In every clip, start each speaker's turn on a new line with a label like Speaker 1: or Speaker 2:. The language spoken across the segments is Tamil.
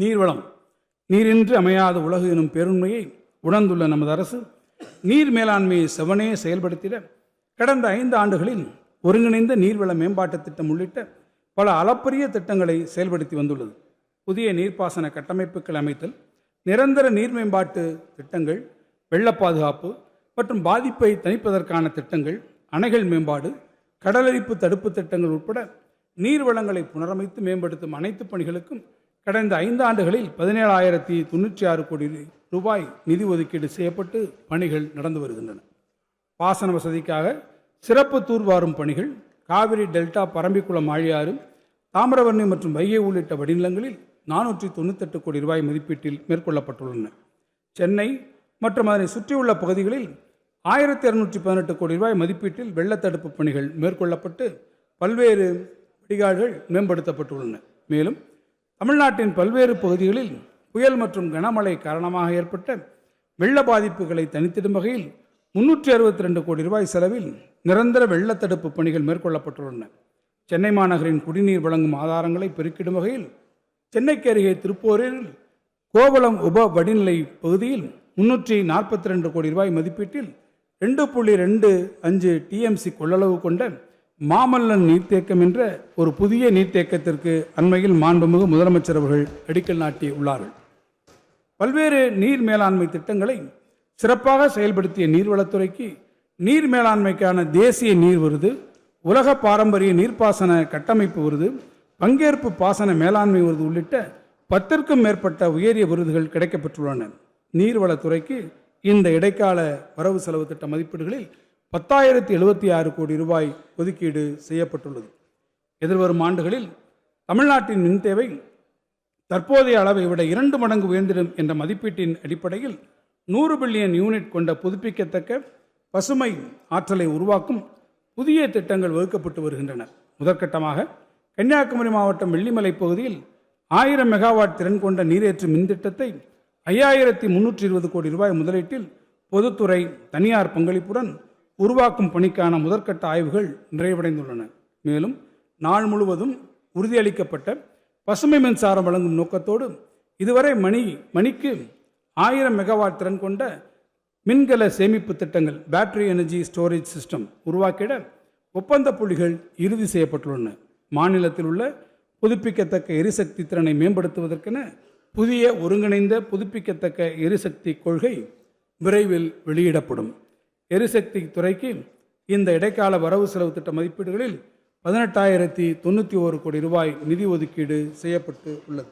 Speaker 1: நீர்வளம் நீரின்றி அமையாத உலகு எனும் பேருண்மையை உணர்ந்துள்ள நமது அரசு நீர் மேலாண்மையை செவனே செயல்படுத்திட கடந்த 5 ஆண்டுகளில் ஒருங்கிணைந்த நீர்வள மேம்பாட்டுத் திட்டம் உள்ளிட்ட பல அளப்பரிய திட்டங்களை செயல்படுத்தி வந்துள்ளது. புதிய நீர்ப்பாசன கட்டமைப்புகள் அமைத்தல், நிரந்தர நீர் மேம்பாட்டு திட்டங்கள், வெள்ள பாதுகாப்பு மற்றும் பாதிப்பை தணிப்பதற்கான திட்டங்கள், அணைகள் மேம்பாடு, கடலரிப்பு தடுப்பு திட்டங்கள் உட்பட நீர் வளங்களை புனரமைத்து மேம்படுத்தும் அனைத்து பணிகளுக்கும் கடந்த 5 ஆண்டுகளில் 17,096 கோடி ரூபாய் நிதி ஒதுக்கீடு செய்யப்பட்டு பணிகள் நடந்து வருகின்றன. பாசன வசதிக்காக சிறப்பு தூர்வாரும் பணிகள் காவிரி டெல்டா, பரம்பிக்குளம், ஆழியாறு, தாமிரபரணி மற்றும் வைகை உள்ளிட்ட வடிநிலங்களில் 498 கோடி ரூபாய் மதிப்பீட்டில் மேற்கொள்ளப்பட்டுள்ளன. சென்னை மற்றும் அதனை சுற்றியுள்ள பகுதிகளில் 1,218 கோடி ரூபாய் மதிப்பீட்டில் வெள்ளத்தடுப்பு பணிகள் மேற்கொள்ளப்பட்டு பல்வேறு வடிகால்கள் மேம்படுத்தப்பட்டுள்ளன. மேலும் தமிழ்நாட்டின் பல்வேறு பகுதிகளில் புயல் மற்றும் கனமழை காரணமாக ஏற்பட்ட வெள்ள பாதிப்புகளை தணித்திடும் வகையில் 362 கோடி ரூபாய் செலவில் நிரந்தர வெள்ளத்தடுப்பு பணிகள் மேற்கொள்ளப்பட்டுள்ளன. சென்னை மாநகரின் குடிநீர் வழங்கும் ஆதாரங்களை பெருக்கிடும் வகையில் சென்னைக்கு அருகே திருப்பூரில் கோவளம் உப வடிநிலை பகுதியில் 342 கோடி ரூபாய் மதிப்பீட்டில் 2.25 டிஎம்சி கொள்ளளவு கொண்ட மாமல்லன் நீர்த்தேக்கம் என்ற ஒரு புதிய நீர்த்தேக்கத்திற்கு அண்மையில் மாண்புமிகு முதலமைச்சர் அவர்கள் அடிக்கல் நாட்டி உள்ளார்கள். பல்வேறு நீர் மேலாண்மை திட்டங்களை சிறப்பாக செயல்படுத்திய நீர்வளத்துறைக்கு நீர் மேலாண்மைக்கான தேசிய நீர் விருது, உலக பாரம்பரிய நீர்ப்பாசன கட்டமைப்பு விருது, பங்கேற்பு பாசன மேலாண்மை விருது உள்ளிட்ட 10க்கும் மேற்பட்ட உயரிய விருதுகள் கிடைக்கப்பெற்றுள்ளன. நீர்வளத்துறைக்கு இந்த இடைக்கால வரவு செலவு திட்ட மதிப்பீடுகளில் 10,076 கோடி ரூபாய் ஒதுக்கீடு செய்யப்பட்டுள்ளது. எதிர்வரும் ஆண்டுகளில் தமிழ்நாட்டின் மின் தேவை தற்போதைய அளவை விட 2 மடங்கு உயர்ந்திடும் என்ற மதிப்பீட்டின் அடிப்படையில் 100 பில்லியன் யூனிட் கொண்ட புதுப்பிக்கத்தக்க பசுமை ஆற்றலை உருவாக்கும் புதிய திட்டங்கள் வகுக்கப்பட்டு வருகின்றன. முதற்கட்டமாக கன்னியாகுமரி மாவட்டம் வெள்ளிமலை பகுதியில் 1000 மெகாவாட் திறன் கொண்ட நீரேற்று மின் திட்டத்தை 5,320 கோடி ரூபாய் முதலீட்டில் பொதுத்துறை, தனியார் பங்களிப்புடன் உருவாக்கும் பணிக்கான முதற்கட்ட ஆய்வுகள் நிறைவடைந்துள்ளன. மேலும் நாள் முழுவதும் உறுதியளிக்கப்பட்ட பசுமை மின்சாரம் வழங்கும் நோக்கத்தோடு இதுவரை மணிக்கு 1000 மெகாவாட் திறன் கொண்ட மின்கல சேமிப்பு திட்டங்கள், பேட்டரி எனர்ஜி ஸ்டோரேஜ் சிஸ்டம் உருவாக்கிட ஒப்பந்த புள்ளிகள் இறுதி செய்யப்பட்டுள்ளன. மாநிலத்தில் உள்ள புதுப்பிக்கத்தக்க எரிசக்தி திறனை மேம்படுத்துவதற்கென புதிய ஒருங்கிணைந்த புதுப்பிக்கத்தக்க எரிசக்தி கொள்கை விரைவில் வெளியிடப்படும். எரிசக்தி துறைக்கு இந்த இடைக்கால வரவு செலவு திட்ட மதிப்பீடுகளில் 18,091 கோடி ரூபாய் நிதி ஒதுக்கீடு செய்யப்பட்டு உள்ளது.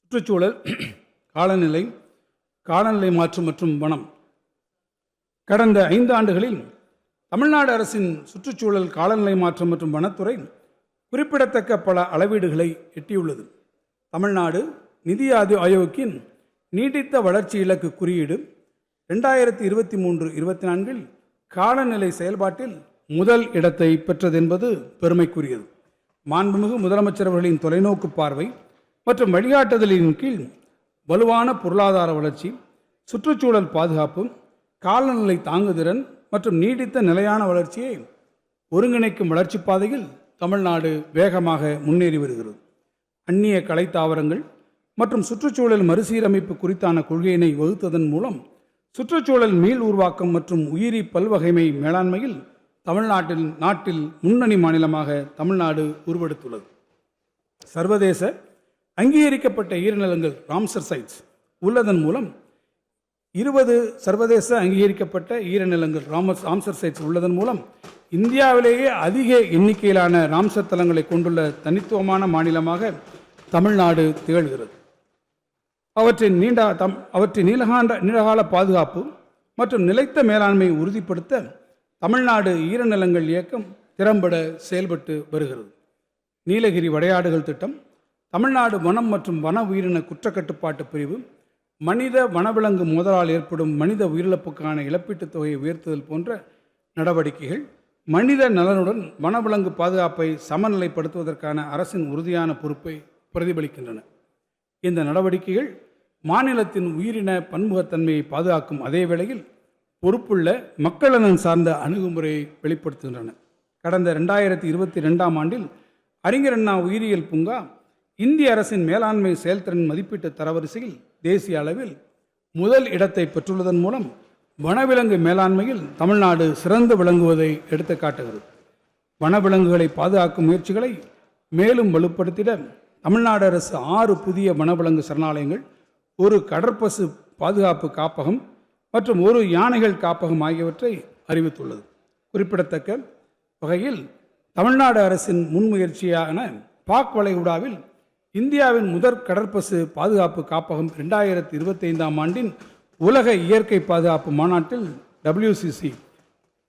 Speaker 1: சுற்றுச்சூழல், காலநிலை மாற்றம் மற்றும் வனம். கடந்த 5 ஆண்டுகளில் தமிழ்நாடு அரசின் சுற்றுச்சூழல், காலநிலை மாற்றம் மற்றும் வனத்துறை குறிப்பிடத்தக்க பல அளவீடுகளை எட்டியுள்ளது. தமிழ்நாடு நிதி ஆயோக்கின் நீடித்த வளர்ச்சி இலக்கு குறியீடு 2023-24 காலநிலை செயல்பாட்டில் முதல் இடத்தை பெற்றது என்பது பெருமைக்குரியது. மாண்புமிகு முதலமைச்சர் அவர்களின் தொலைநோக்கு பார்வை மற்றும் வழிகாட்டுதலின் கீழ் வலுவான பொருளாதார வளர்ச்சி, சுற்றுச்சூழல் பாதுகாப்பு, காலநிலை தாங்குதிறன் மற்றும் நீடித்த நிலையான வளர்ச்சியை ஒருங்கிணைக்கும் வளர்ச்சி பாதையில் தமிழ்நாடு வேகமாக முன்னேறி வருகிறது. அந்நிய கலை தாவரங்கள் மற்றும் சுற்றுச்சூழல் மறுசீரமைப்பு குறித்தான கொள்கையினை வகுத்ததன் மூலம் சுற்றுச்சூழல் மீள் உருவாக்கம் மற்றும் உயிரி பல்வகைமை மேலாண்மையில் நாட்டில் முன்னணி மாநிலமாக தமிழ்நாடு உருவெடுத்துள்ளது. சர்வதேச அங்கீகரிக்கப்பட்ட ஈரநிலங்கள் ராம்சர் சைட்ஸ் உள்ளதன் மூலம் 20 சர்வதேச அங்கீகரிக்கப்பட்ட ஈரநிலங்கள் ராம்சர் சைட்ஸ் உள்ளதன் மூலம் இந்தியாவிலேயே அதிக எண்ணிக்கையிலான ராம்சர் தலங்களை கொண்டுள்ள தனித்துவமான மாநிலமாக தமிழ்நாடு திகழ்கிறது. அவற்றின் நீண்டகால பாதுகாப்பு மற்றும் நிலைத்த மேலாண்மையை உறுதிப்படுத்த தமிழ்நாடு ஈரநிலங்கள் இயக்கம் திறம்பட செயல்பட்டு வருகிறது. நீலகிரி வடையாடுகள் திட்டம், தமிழ்நாடு வனம் மற்றும் வன உயிரின குற்றக்கட்டுப்பாட்டு பிரிவு, மனித வனவிலங்கு மோதலால் ஏற்படும் மனித உயிரிழப்புக்கான இழப்பீட்டுத் தொகையை உயர்த்துதல் போன்ற நடவடிக்கைகள் மனித நலனுடன் வனவிலங்கு பாதுகாப்பை சமநிலைப்படுத்துவதற்கான அரசின் உறுதியான பொறுப்பை பிரதிபலிக்கின்றன. இந்த நடவடிக்கைகள் மாநிலத்தின் உயிரின பன்முகத்தன்மையை பாதுகாக்கும் அதே வேளையில் பொறுப்புள்ள மக்கள் நலன் சார்ந்த அணுகுமுறையை வெளிப்படுத்துகின்றன. கடந்த 2022 ஆண்டில் அறிஞர் அண்ணா உயிரியல் பூங்கா இந்திய அரசின் மேலாண்மை செயல்திறன் மதிப்பீட்டு தரவரிசையில் தேசிய அளவில் முதல் இடத்தை பெற்றுள்ளதன் மூலம் வனவிலங்கு மேலாண்மையில் தமிழ்நாடு சிறந்து விளங்குவதை எடுத்து காட்டுகிறது. வனவிலங்குகளை பாதுகாக்கும் முயற்சிகளை மேலும் வலுப்படுத்திட தமிழ்நாடு அரசு 6 புதிய வனவிலங்கு சரணாலயங்கள், ஒரு கடற்பசு பாதுகாப்பு காப்பகம் மற்றும் ஒரு யானைகள் காப்பகம் ஆகியவற்றை அறிவித்துள்ளது. குறிப்பிடத்தக்க வகையில் தமிழ்நாடு அரசின் முன்முயற்சியான பாக் வளைகுடாவில் இந்தியாவின் முதற் கடற்பசு பாதுகாப்பு காப்பகம் 2025ஆம் ஆண்டின் உலக இயற்கை பாதுகாப்பு மாநாட்டில் WCC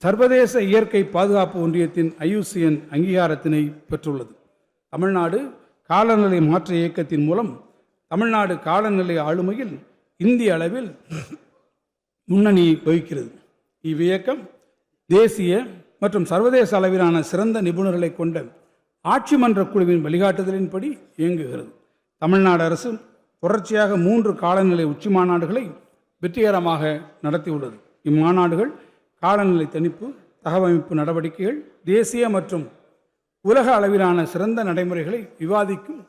Speaker 1: சர்வதேச இயற்கை பாதுகாப்பு ஒன்றியத்தின் IUCN அங்கீகாரத்தினை பெற்றுள்ளது. தமிழ்நாடு காலநிலை மாற்ற இயக்கத்தின் மூலம் தமிழ்நாடு காலநிலை ஆளுமையில் இந்திய அளவில் முன்னணி வகிக்கிறது. இவ்வியக்கம் தேசிய மற்றும் சர்வதேச அளவிலான சிறந்த நிபுணர்களை கொண்ட ஆட்சி மன்ற குழுவின் வழிகாட்டுதலின்படி இயங்குகிறது. தமிழ்நாடு அரசு தொடர்ச்சியாக 3 காலநிலை உச்சி மாநாடுகளை வெற்றிகரமாக நடத்தியுள்ளது. இம்மாநாடுகள் காலநிலை தணிப்பு, தகவமைப்பு நடவடிக்கைகள், தேசிய மற்றும் உலக அளவிலான சிறந்த நடைமுறைகளை விவாதிக்கும்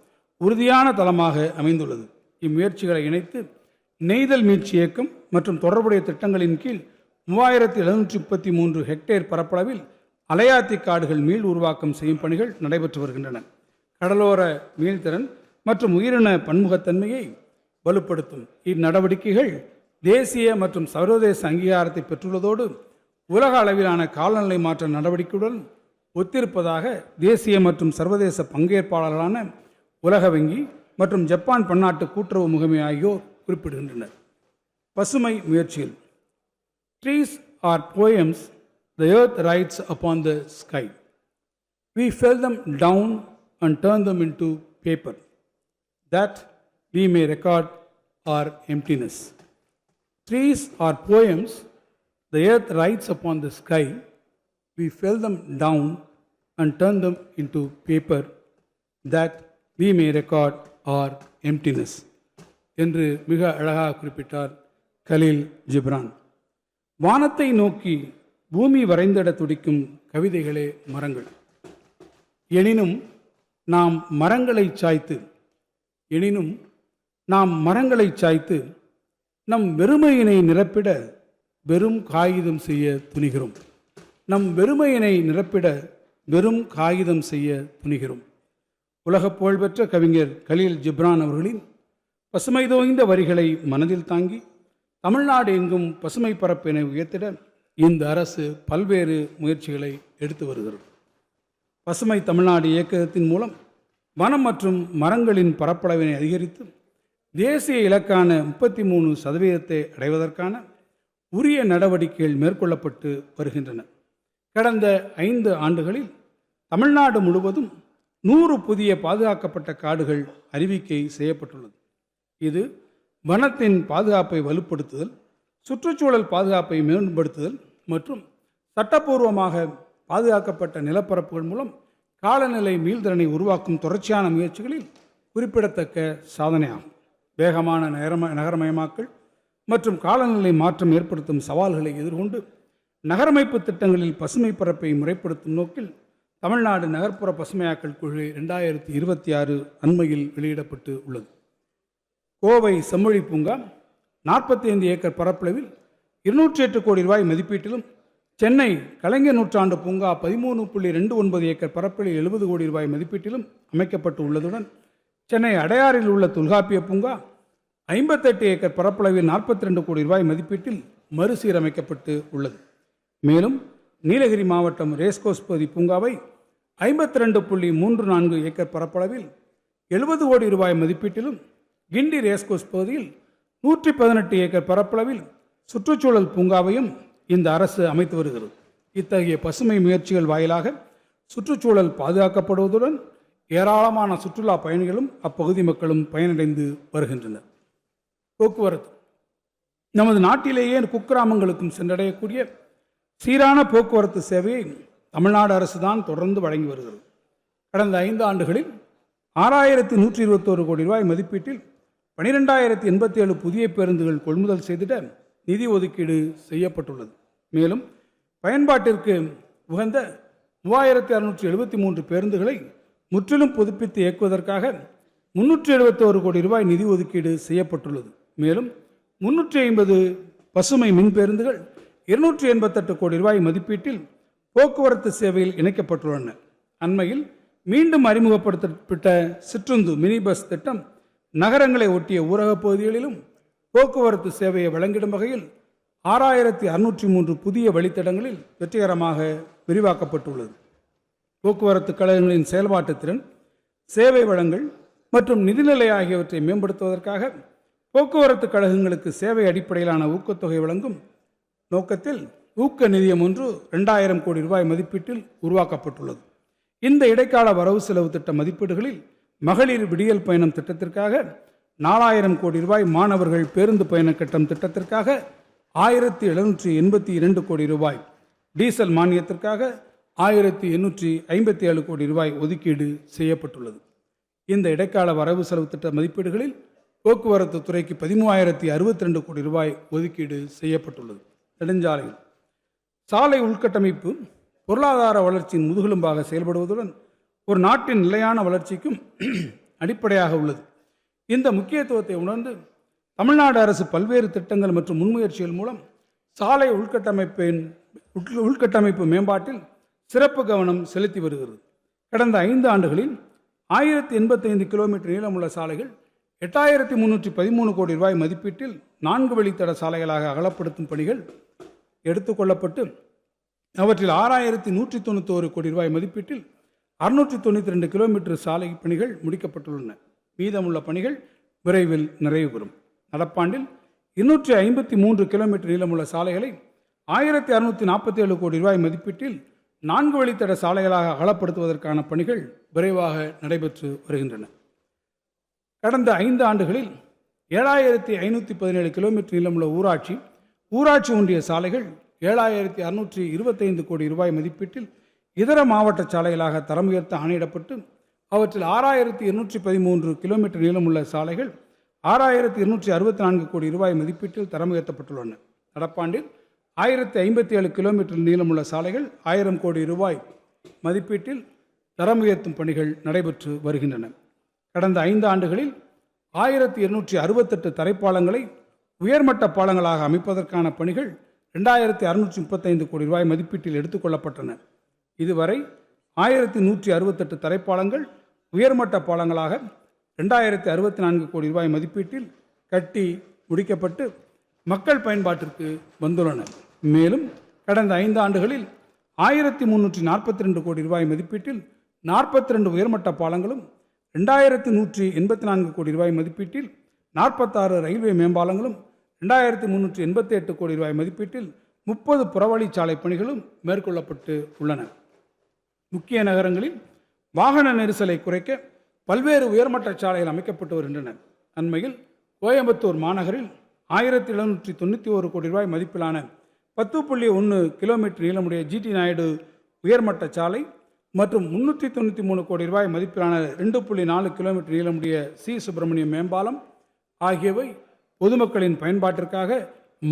Speaker 1: உறுதியான தளமாக அமைந்துள்ளது. இம்முயற்சிகளை இணைத்து நெய்தல் மீட்சி இயக்கம் மற்றும் தொடர்புடைய திட்டங்களின் கீழ் 3733 ஹெக்டேர் பரப்பளவில் அலையாத்தி காடுகள் மீள் உருவாக்கம் செய்யும் பணிகள் நடைபெற்று வருகின்றன. கடலோர மீள்திறன் மற்றும் உயிரின பன்முகத்தன்மையை வலுப்படுத்தும் இந்நடவடிக்கைகள் தேசிய மற்றும் சர்வதேச அங்கீகாரத்தை பெற்றுள்ளதோடு உலக அளவிலான காலநிலை மாற்ற நடவடிக்கையுடன் ஒத்திருப்பதாக தேசிய மற்றும் சர்வதேச பங்கேற்பாளர்களான உலக வங்கி மற்றும் ஜப்பான் பன்னாட்டு கூட்டுறவு முகமை ஆகியோர் குறிப்பிடுகின்றனர். பசுமை முயற்சிகள். Trees are poems the earth writes upon the sky. We fell them down and turn them into paper, that we may record our emptiness. Trees are poems the earth writes upon the sky. We fell them down and turn them into paper, that we may record our emptiness. என்று மிக அழகாக குறிப்பிட்டார் கலீல் ஜிப்ரான். வானத்தை நோக்கி பூமி வரைந்திட துடிக்கும் கவிதைகளே மரங்கள். எனினும் நாம் மரங்களை சாய்த்து நம் வெறுமையினை நிரப்பிட வெறும் காகிதம் செய்ய துணிகிறோம். உலக புகழ்பெற்ற கவிஞர் கலீல் ஜிப்ரான் அவர்களின் பசுமை தோய்ந்த வரிகளை மனதில் தாங்கி தமிழ்நாடு எங்கும் பசுமை பரப்பினை உயர்த்திட இந்த அரசு பல்வேறு முயற்சிகளை எடுத்து வருகிறது. பசுமை தமிழ்நாடு இயக்கத்தின் மூலம் வனம் மற்றும் மரங்களின் பரப்பளவினை அதிகரித்து தேசிய இலக்கான 33% அடைவதற்கான உரிய நடவடிக்கைகள் மேற்கொள்ளப்பட்டு வருகின்றன. கடந்த 5 ஆண்டுகளில் தமிழ்நாடு முழுவதும் 100 புதிய பாதுகாக்கப்பட்ட காடுகள் அறிவிக்கை செய்யப்பட்டுள்ளது. இது வனத்தின் பாதுகாப்பை வலுப்படுத்துதல், சுற்றுச்சூழல் பாதுகாப்பை மேம்படுத்துதல் மற்றும் சட்டப்பூர்வமாக பாதுகாக்கப்பட்ட நிலப்பரப்புகள் மூலம் காலநிலை மீள்திறனை உருவாக்கும் தொடர்ச்சியான முயற்சிகளில் குறிப்பிடத்தக்க சாதனையாகும். வேகமான நகரமயமாக்கல் மற்றும் காலநிலை மாற்றம் ஏற்படுத்தும் சவால்களை எதிர்கொண்டு நகரமைப்பு திட்டங்களில் பசுமை பரப்பை முறைப்படுத்தும் நோக்கில் தமிழ்நாடு நகர்ப்புற பசுமையாக்கல் கொள்கை 2026 அண்மையில் வெளியிடப்பட்டு உள்ளது. கோவை செம்மொழி பூங்கா 45 ஏக்கர் பரப்பளவில் 208 கோடி ரூபாய் மதிப்பீட்டிலும், சென்னை கலைஞர் நூற்றாண்டு பூங்கா 13.29 ஏக்கர் பரப்பளவில் 70 கோடி ரூபாய் மதிப்பீட்டிலும் அமைக்கப்பட்டு உள்ளதுடன், சென்னை அடையாறில் உள்ள தொல்காப்பிய பூங்கா 58 ஏக்கர் பரப்பளவில் 42 கோடி ரூபாய் மதிப்பீட்டில் மறுசீரமைக்கப்பட்டு உள்ளது. மேலும் நீலகிரி மாவட்டம் ரேஸ்கோஸ் பகுதி பூங்காவை 52.34 ஏக்கர் பரப்பளவில் 70 கோடி ரூபாய் மதிப்பீட்டிலும், கிண்டி ரேஸ்கோஸ் பகுதியில் 118 ஏக்கர் பரப்பளவில் சுற்றுச்சூழல் பூங்காவையும் இந்த அரசு அமைத்து வருகிறது. இத்தகைய பசுமை முயற்சிகள் வாயிலாக சுற்றுச்சூழல் பாதுகாக்கப்படுவதுடன் ஏராளமான சுற்றுலா பயணிகளும் அப்பகுதி மக்களும் பயனடைந்து வருகின்றனர். போக்குவரத்து. நமது நாட்டிலேயே குக்கிராமங்களுக்கும் சென்றடையக்கூடிய சீரான போக்குவரத்து சேவையை தமிழ்நாடு அரசு தான் தொடர்ந்து வழங்கி வருகிறது. கடந்த 5 ஆண்டுகளில் 6121 கோடி ரூபாய் மதிப்பீட்டில் 12087 புதிய பேருந்துகள் கொள்முதல் செய்திட நிதி ஒதுக்கீடு செய்யப்பட்டுள்ளது. மேலும் பயன்பாட்டிற்கு உகந்த 3673 பேருந்துகளை முற்றிலும் புதுப்பித்து இயக்குவதற்காக 371 கோடி ரூபாய் நிதி ஒதுக்கீடு செய்யப்பட்டுள்ளது. மேலும் 350 பசுமை மின் பேருந்துகள் 288 கோடி ரூபாய் மதிப்பீட்டில் போக்குவரத்து சேவையில் இணைக்கப்பட்டுள்ளன. அண்மையில் மீண்டும் அறிமுகப்படுத்தப்பட்ட சிற்றுந்து மினி பஸ் திட்டம் நகரங்களை ஒட்டிய ஊரகப் பகுதிகளிலும் போக்குவரத்து சேவையை வழங்கிடும் வகையில் 6603 புதிய வழித்தடங்களில் வெற்றிகரமாக விரிவாக்கப்பட்டுள்ளது. போக்குவரத்து கழகங்களின் செயல்பாட்டு திறன், சேவை வழங்கல் மற்றும் நிதிநிலை ஆகியவற்றை மேம்படுத்துவதற்காக போக்குவரத்து கழகங்களுக்கு சேவை அடிப்படையிலான ஊக்கத்தொகை வழங்கும் நோக்கத்தில் ஊக்க நிதியம் ஒன்று 2000 கோடி ரூபாய் மதிப்பீட்டில் உருவாக்கப்பட்டுள்ளது. இந்த இடைக்கால வரவு செலவு திட்ட மதிப்பீடுகளில் மகளிர் விடியல் பயணம் திட்டத்திற்காக 4000 கோடி ரூபாய், மாணவர்கள் பேருந்து பயண கட்டணம் திட்டத்திற்காக 1782 கோடி ரூபாய், டீசல் மானியத்திற்காக 1857 கோடி ரூபாய் ஒதுக்கீடு செய்யப்பட்டுள்ளது. இந்த இடைக்கால வரவு செலவு திட்ட மதிப்பீடுகளில் போக்குவரத்து துறைக்கு 13062 கோடி ரூபாய் ஒதுக்கீடு செய்யப்பட்டுள்ளது. நெடுஞ்சாலைகள் சாலை உள்கட்டமைப்பு பொருளாதார வளர்ச்சியின் முதுகெலும்பாக செயல்படுவதுடன் ஒரு நாட்டின் நிலையான வளர்ச்சிக்கும் அடிப்படையாக உள்ளது. இந்த முக்கியத்துவத்தை உணர்ந்து தமிழ்நாடு அரசு பல்வேறு திட்டங்கள் மற்றும் முன்முயற்சிகள் மூலம் சாலை உள்கட்டமைப்பு மேம்பாட்டில் சிறப்பு கவனம் செலுத்தி வருகிறது. கடந்த 5 ஆண்டுகளில் 1085 கிலோமீட்டர் நீளமுள்ள சாலைகள் 8313 கோடி ரூபாய் மதிப்பீட்டில் 4 வழித்தட சாலைகளாக அகலப்படுத்தும் பணிகள் எடுத்துக்கொள்ளப்பட்டு அவற்றில் 6191 கோடி ரூபாய் மதிப்பீட்டில் 692 கிலோமீட்டர் சாலை பணிகள் முடிக்கப்பட்டுள்ளன. மீதமுள்ள பணிகள் விரைவில் நிறைவு பெறும். நடப்பாண்டில் 253 கிலோமீட்டர் நீளமுள்ள சாலைகளை 1647 கோடி ரூபாய் மதிப்பீட்டில் 4 வழித்தட சாலைகளாக அகலப்படுத்துவதற்கான பணிகள் விரைவாக நடைபெற்று வருகின்றன. கடந்த 5 ஆண்டுகளில் 7517 கிலோமீட்டர் நீளமுள்ள ஊராட்சி ஒன்றிய சாலைகள் 7625 கோடி ரூபாய் மதிப்பீட்டில் இதர மாவட்ட சாலைகளாக தரம் உயர்த்த ஆணையிடப்பட்டு அவற்றில் 6213 கிலோமீட்டர் நீளமுள்ள சாலைகள் 6264 கோடி ரூபாய் மதிப்பீட்டில் தரம் உயர்த்தப்பட்டுள்ளன. நடப்பாண்டில் 1057 கிலோமீட்டர் நீளமுள்ள சாலைகள் 1000 கோடி ரூபாய் மதிப்பீட்டில் தரம் உயர்த்தும் பணிகள் நடைபெற்று வருகின்றன. கடந்த 5 ஆண்டுகளில் 1268 தரைப்பாலங்களை உயர்மட்ட பாலங்களாக அமைப்பதற்கான பணிகள் 2635 கோடி ரூபாய் மதிப்பீட்டில் எடுத்துக்கொள்ளப்பட்டன. இதுவரை 1168 தரைப்பாலங்கள் உயர்மட்ட பாலங்களாக 2064 கோடி ரூபாய் மதிப்பீட்டில் கட்டி முடிக்கப்பட்டு மக்கள் பயன்பாட்டிற்கு வந்துள்ளன. மேலும் கடந்த 5 ஆண்டுகளில் 1342 கோடி ரூபாய் மதிப்பீட்டில் 42 உயர்மட்ட பாலங்களும் 2184 கோடி ரூபாய் மதிப்பீட்டில் 46 ரயில்வே மேம்பாலங்களும் 2388 கோடி ரூபாய் மதிப்பீட்டில் 30 புறவழிச்சாலை பணிகளும் மேற்கொள்ளப்பட்டு உள்ளன. முக்கிய நகரங்களில் வாகன நெரிசலை குறைக்க பல்வேறு உயர்மட்ட சாலைகள் அமைக்கப்பட்டு வருகின்றன. அண்மையில் கோயம்புத்தூர் மாநகரில் 1791 கோடி ரூபாய் மதிப்பிலான 10.1 கிலோமீட்டர் நீளமுடைய ஜிடி நாயுடு உயர்மட்ட சாலை மற்றும் 393 கோடி ரூபாய் மதிப்பிலான 2.4 கிலோமீட்டர் நீளமுடைய சி சுப்பிரமணியம் மேம்பாலம் ஆகியவை பொதுமக்களின் பயன்பாட்டிற்காக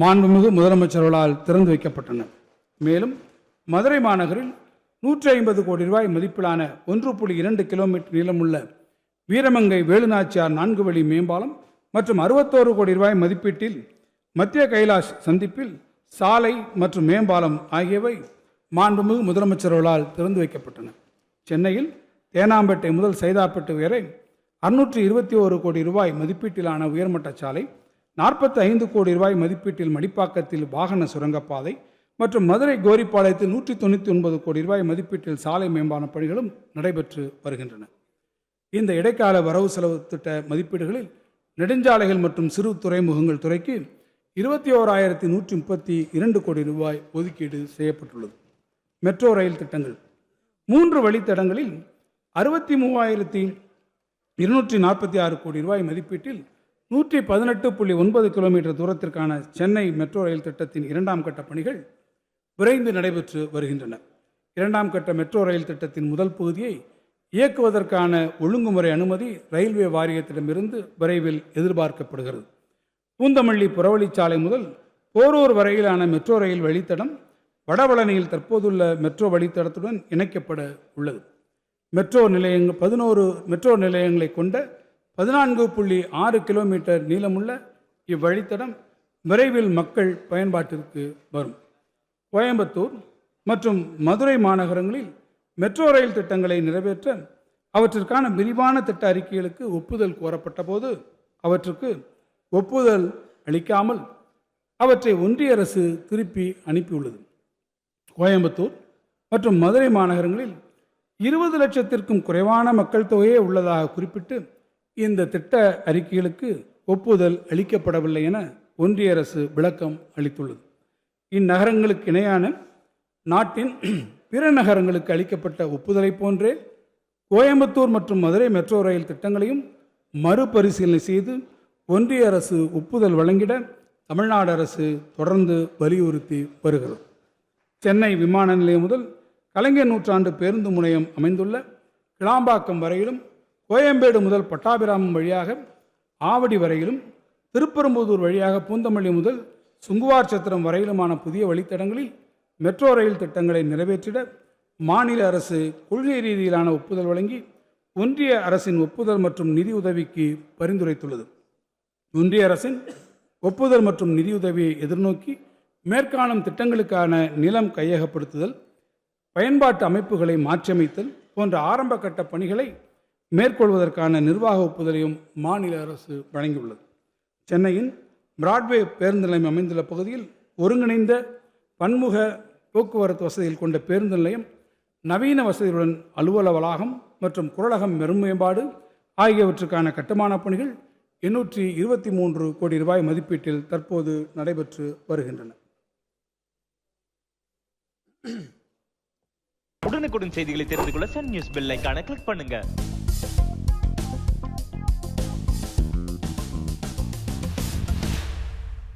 Speaker 1: மாண்புமிகு முதலமைச்சர்களால் திறந்து வைக்கப்பட்டன. மேலும் மதுரை மாநகரில் 150 கோடி ரூபாய் மதிப்பிலான 1.2 கிலோமீட்டர் நீளமுள்ள வீரமங்கை வேலுநாச்சியார் 4 வழி மேம்பாலம் மற்றும் 61 கோடி ரூபாய் மதிப்பீட்டில் மத்திய கைலாஷ் சந்திப்பில் சாலை மற்றும் மேம்பாலம் ஆகியவை மாண்புமிகு முதலமைச்சர்களால் திறந்து வைக்கப்பட்டன. சென்னையில் தேனாம்பேட்டை முதல் சைதாப்பேட்டை வரை 621 கோடி ரூபாய் மதிப்பீட்டிலான உயர்மட்ட சாலை, 45 கோடி ரூபாய் மதிப்பீட்டில் மடிப்பாக்கத்தில் வாகன சுரங்கப்பாதை மற்றும் மதுரை கோரிப்பாளையத்தில் 199 கோடி ரூபாய் மதிப்பீட்டில் சாலை மேம்பால பணிகளும் நடைபெற்று வருகின்றன. இந்த இடைக்கால வரவு செலவு திட்ட மதிப்பீடுகளில் நெடுஞ்சாலைகள் மற்றும் சிறு துறைமுகங்கள் துறைக்கு 21,132 கோடி ரூபாய் ஒதுக்கீடு செய்யப்பட்டுள்ளது. மெட்ரோ ரயில் திட்டங்கள் 3 வழித்தடங்களில் 63,246 கோடி ரூபாய் மதிப்பீட்டில் 118.9 கிலோமீட்டர் தூரத்திற்கான சென்னை மெட்ரோ ரயில் திட்டத்தின் 2ஆம் கட்ட பணிகள் விரைந்து நடைபெற்று வருகின்றன. 2ஆம் கட்ட மெட்ரோ ரயில் திட்டத்தின் முதல் பகுதியை இயக்குவதற்கான ஒழுங்குமுறை அனுமதி ரயில்வே வாரியத்திடமிருந்து விரைவில் எதிர்பார்க்கப்படுகிறது. பூந்தமல்லி புறவழிச்சாலை முதல் போரூர் வரையிலான மெட்ரோ ரயில் வழித்தடம் வடபழனியில் தற்போதுள்ள மெட்ரோ வழித்தடத்துடன் இணைக்கப்பட உள்ளது. 11 மெட்ரோ நிலையங்களை கொண்ட 14.6 கிலோமீட்டர் நீளமுள்ள இவ்வழித்தடம் விரைவில் மக்கள் பயன்பாட்டிற்கு வரும். கோயம்புத்தூர் மற்றும் மதுரை மாநகரங்களில் மெட்ரோ ரயில் திட்டங்களை நிறைவேற்ற அவற்றிற்கான விரிவான திட்ட அறிக்கைகளுக்கு ஒப்புதல் கோரப்பட்ட போது அவற்றுக்கு ஒப்புதல் அளிக்காமல் அவற்றை ஒன்றிய அரசு திருப்பி அனுப்பியுள்ளது. கோயம்புத்தூர் மற்றும் மதுரை மாநகரங்களில் 20 லட்சத்திற்கும் குறைவான மக்கள் தொகையே உள்ளதாக குறிப்பிட்டு இந்த திட்ட அறிக்கைகளுக்கு ஒப்புதல் அளிக்கப்படவில்லை என ஒன்றிய அரசு விளக்கம் அளித்துள்ளது. இந்நகரங்களுக்கு இணையான நாட்டின் பிற நகரங்களுக்கு அளிக்கப்பட்ட ஒப்புதலை போன்றே கோயம்புத்தூர் மற்றும் மதுரை மெட்ரோ ரயில் திட்டங்களையும் மறுபரிசீலனை செய்து ஒன்றிய அரசு ஒப்புதல் வழங்கிட தமிழ்நாடு அரசு தொடர்ந்து வலியுறுத்தி வருகிறது. சென்னை விமான நிலையம் முதல் கலைஞர் நூற்றாண்டு பேருந்து முனையம் அமைந்துள்ள கிளாம்பாக்கம் வரையிலும், கோயம்பேடு முதல் பட்டாபிராமம் வழியாக ஆவடி வரையிலும், திருப்பெரும்புதூர் வழியாக பூந்தமல்லி முதல் சுங்குவார் சத்திரம் வரையிலுமான புதிய வழித்தடங்களில் மெட்ரோ ரயில் திட்டங்களை நிறைவேற்றிட மாநில அரசு கொள்கை ரீதியிலான ஒப்புதல் வழங்கி ஒன்றிய அரசின் ஒப்புதல் மற்றும் நிதியுதவிக்கு பரிந்துரைத்துள்ளது. ஒன்றிய அரசின் ஒப்புதல் மற்றும் நிதியுதவியை எதிர்நோக்கி மேற்காணும் திட்டங்களுக்கான நிலம் கையகப்படுத்துதல், பயன்பாட்டு அமைப்புகளை மாற்றியமைத்தல் போன்ற ஆரம்ப கட்ட பணிகளை மேற்கொள்வதற்கான நிர்வாக ஒப்புதலையும் மாநில அரசு வழங்கியுள்ளது. சென்னையின் பிராட்வே பேருந்து நிலையம் அமைந்துள்ள பகுதியில் ஒருங்கிணைந்த பன்முக போக்குவரத்து வசதிகள் கொண்ட பேருந்து நிலையம், நவீன வசதியுடன் அலுவல வளாகம் மற்றும் குரலகம் மேம்பாடு ஆகியவற்றுக்கான கட்டுமான பணிகள் 823 கோடி ரூபாய் மதிப்பீட்டில் தற்போது நடைபெற்று வருகின்றன.
Speaker 2: உடனுக்குடன் செய்திகளை தெரிந்து கொள்ள சன் நியூஸ் பெல் ஐகானை கிளிக் பண்ணுங்க.